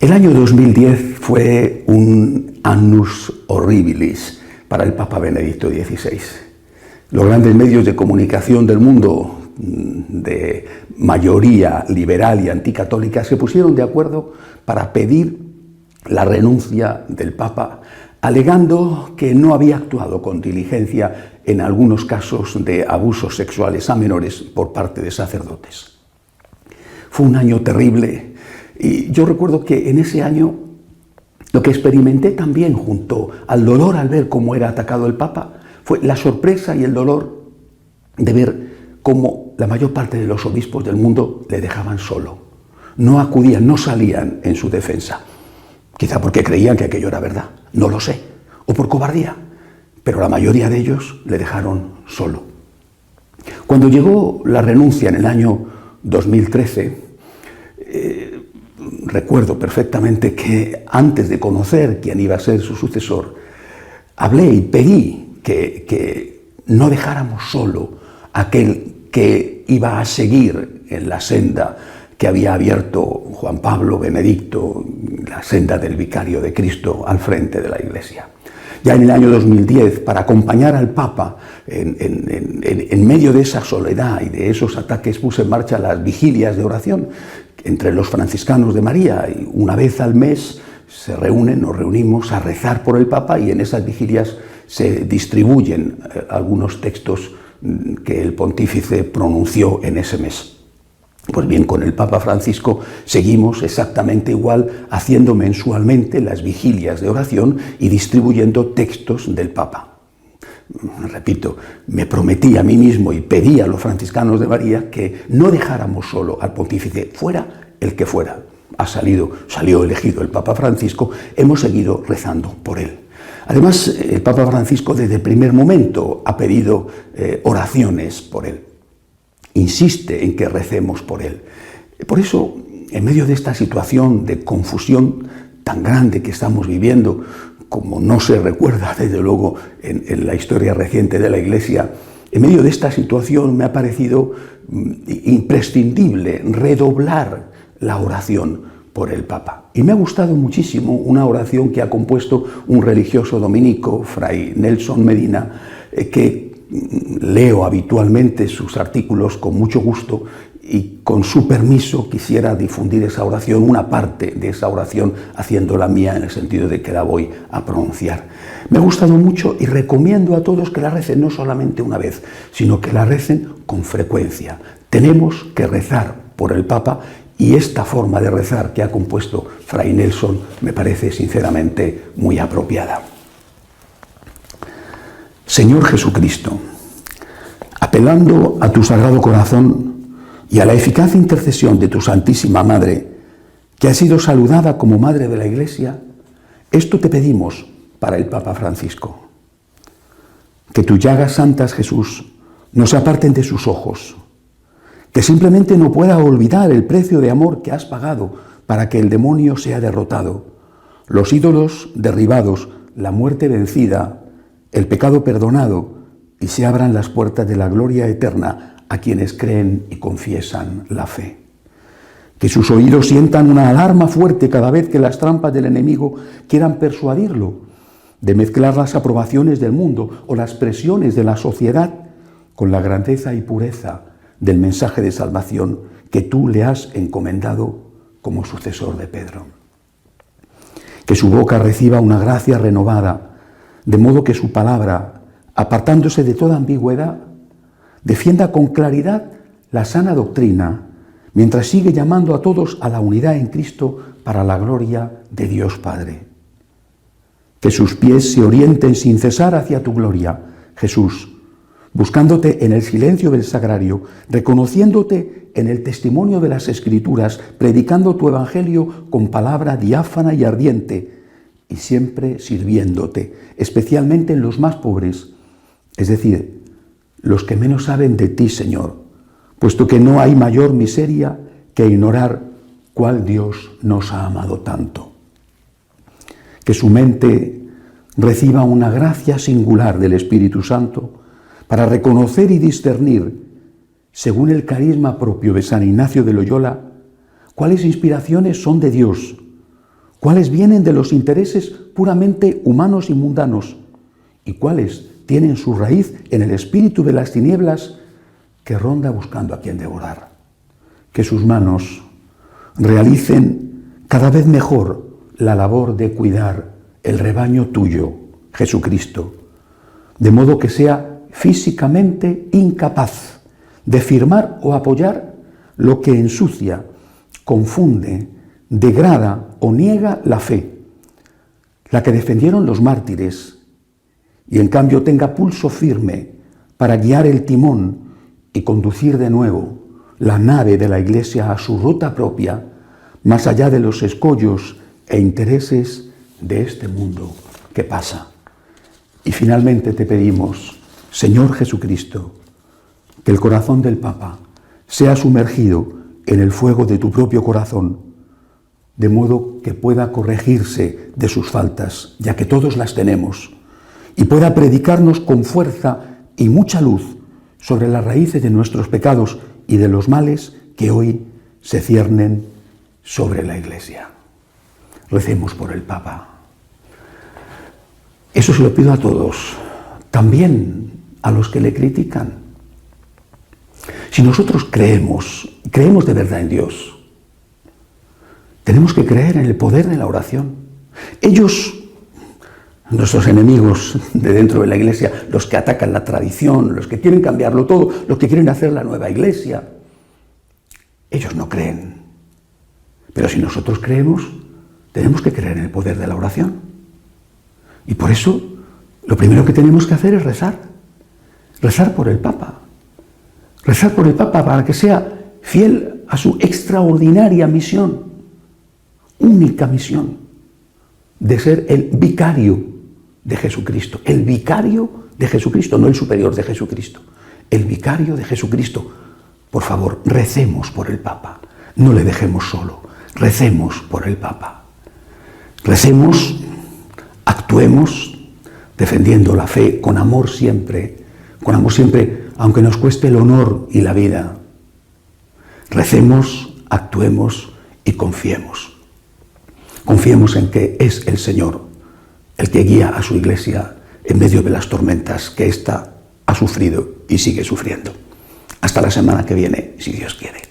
El año 2010 fue un annus horribilis para el Papa Benedicto XVI. Los grandes medios de comunicación del mundo, de mayoría liberal y anticatólica, se pusieron de acuerdo para pedir la renuncia del Papa, alegando que no había actuado con diligencia en algunos casos de abusos sexuales a menores por parte de sacerdotes. Fue un año terrible y yo recuerdo que en ese año lo que experimenté también junto al dolor al ver cómo era atacado el Papa fue la sorpresa y el dolor de ver cómo la mayor parte de los obispos del mundo le dejaban solo. No acudían, no salían en su defensa. Quizá porque creían que aquello era verdad, no lo sé, o por cobardía, pero la mayoría de ellos le dejaron solo. Cuando llegó la renuncia en el año 2013, recuerdo perfectamente que antes de conocer quién iba a ser su sucesor, hablé y pedí que no dejáramos solo a aquel que iba a seguir en la senda que había abierto Juan Pablo Benedicto, la senda del vicario de Cristo al frente de la Iglesia. Ya en el año 2010, para acompañar al Papa en medio de esa soledad y de esos ataques, puse en marcha las vigilias de oración entre los franciscanos de María, y una vez al mes nos reunimos a rezar por el Papa, y en esas vigilias se distribuyen algunos textos que el pontífice pronunció en ese mes. Pues bien, con el Papa Francisco seguimos exactamente igual, haciendo mensualmente las vigilias de oración y distribuyendo textos del Papa. Repito, me prometí a mí mismo y pedí a los franciscanos de María que no dejáramos solo al pontífice, fuera el que fuera. Salió elegido el Papa Francisco, hemos seguido rezando por él. Además, el Papa Francisco desde el primer momento ha pedido oraciones por él. Insiste en que recemos por él. Por eso, en medio de esta situación de confusión tan grande que estamos viviendo, como no se recuerda desde luego en la historia reciente de la Iglesia, en medio de esta situación me ha parecido imprescindible redoblar la oración por el Papa. Y me ha gustado muchísimo una oración que ha compuesto un religioso dominico, Fray Nelson Medina, que leo habitualmente sus artículos con mucho gusto, y con su permiso quisiera difundir esa oración, una parte de esa oración, haciéndola mía en el sentido de que la voy a pronunciar. Me ha gustado mucho y recomiendo a todos que la recen no solamente una vez, sino que la recen con frecuencia. Tenemos que rezar por el Papa, y esta forma de rezar que ha compuesto Fray Nelson me parece sinceramente muy apropiada. Señor Jesucristo, apelando a tu Sagrado Corazón y a la eficaz intercesión de tu Santísima Madre, que ha sido saludada como Madre de la Iglesia, esto te pedimos para el Papa Francisco. Que tus llagas santas, Jesús, no se aparten de sus ojos, que simplemente no pueda olvidar el precio de amor que has pagado para que el demonio sea derrotado, los ídolos derribados, la muerte vencida, el pecado perdonado, y se abran las puertas de la gloria eterna a quienes creen y confiesan la fe. Que sus oídos sientan una alarma fuerte cada vez que las trampas del enemigo quieran persuadirlo de mezclar las aprobaciones del mundo o las presiones de la sociedad con la grandeza y pureza del mensaje de salvación que tú le has encomendado como sucesor de Pedro. Que su boca reciba una gracia renovada, de modo que su palabra, apartándose de toda ambigüedad, defienda con claridad la sana doctrina, mientras sigue llamando a todos a la unidad en Cristo para la gloria de Dios Padre. Que sus pies se orienten sin cesar hacia tu gloria, Jesús, buscándote en el silencio del sagrario, reconociéndote en el testimonio de las Escrituras, predicando tu evangelio con palabra diáfana y ardiente, y siempre sirviéndote, especialmente en los más pobres, es decir, los que menos saben de ti, Señor, puesto que no hay mayor miseria que ignorar cuál Dios nos ha amado tanto. Que su mente reciba una gracia singular del Espíritu Santo para reconocer y discernir, según el carisma propio de San Ignacio de Loyola, cuáles inspiraciones son de Dios, cuáles vienen de los intereses puramente humanos y mundanos, y cuáles tienen su raíz en el espíritu de las tinieblas que ronda buscando a quien devorar. Que sus manos realicen cada vez mejor la labor de cuidar el rebaño tuyo, Jesucristo, de modo que sea físicamente incapaz de firmar o apoyar lo que ensucia, confunde, degrada o niega la fe, la que defendieron los mártires, y en cambio tenga pulso firme para guiar el timón y conducir de nuevo la nave de la Iglesia a su ruta propia, más allá de los escollos e intereses de este mundo que pasa. Y finalmente te pedimos, Señor Jesucristo, que el corazón del Papa sea sumergido en el fuego de tu propio corazón, de modo que pueda corregirse de sus faltas, ya que todos las tenemos, y pueda predicarnos con fuerza y mucha luz sobre las raíces de nuestros pecados y de los males que hoy se ciernen sobre la Iglesia. Recemos por el Papa. Eso se lo pido a todos, también a los que le critican. Si nosotros creemos de verdad en Dios, tenemos que creer en el poder de la oración. Ellos, nuestros enemigos de dentro de la Iglesia, los que atacan la tradición, los que quieren cambiarlo todo, los que quieren hacer la nueva Iglesia, ellos no creen. Pero si nosotros creemos, tenemos que creer en el poder de la oración. Y por eso, lo primero que tenemos que hacer es rezar. Rezar por el Papa. Rezar por el Papa para que sea fiel a su extraordinaria misión, única misión, de ser el vicario de Jesucristo. El vicario de Jesucristo, no el superior de Jesucristo. El vicario de Jesucristo. Por favor, recemos por el Papa. No le dejemos solo. Recemos por el Papa. Recemos, actuemos, defendiendo la fe con amor siempre, aunque nos cueste el honor y la vida. Recemos, actuemos y confiemos. Confiemos en que es el Señor el que guía a su Iglesia en medio de las tormentas que ésta ha sufrido y sigue sufriendo. Hasta la semana que viene, si Dios quiere.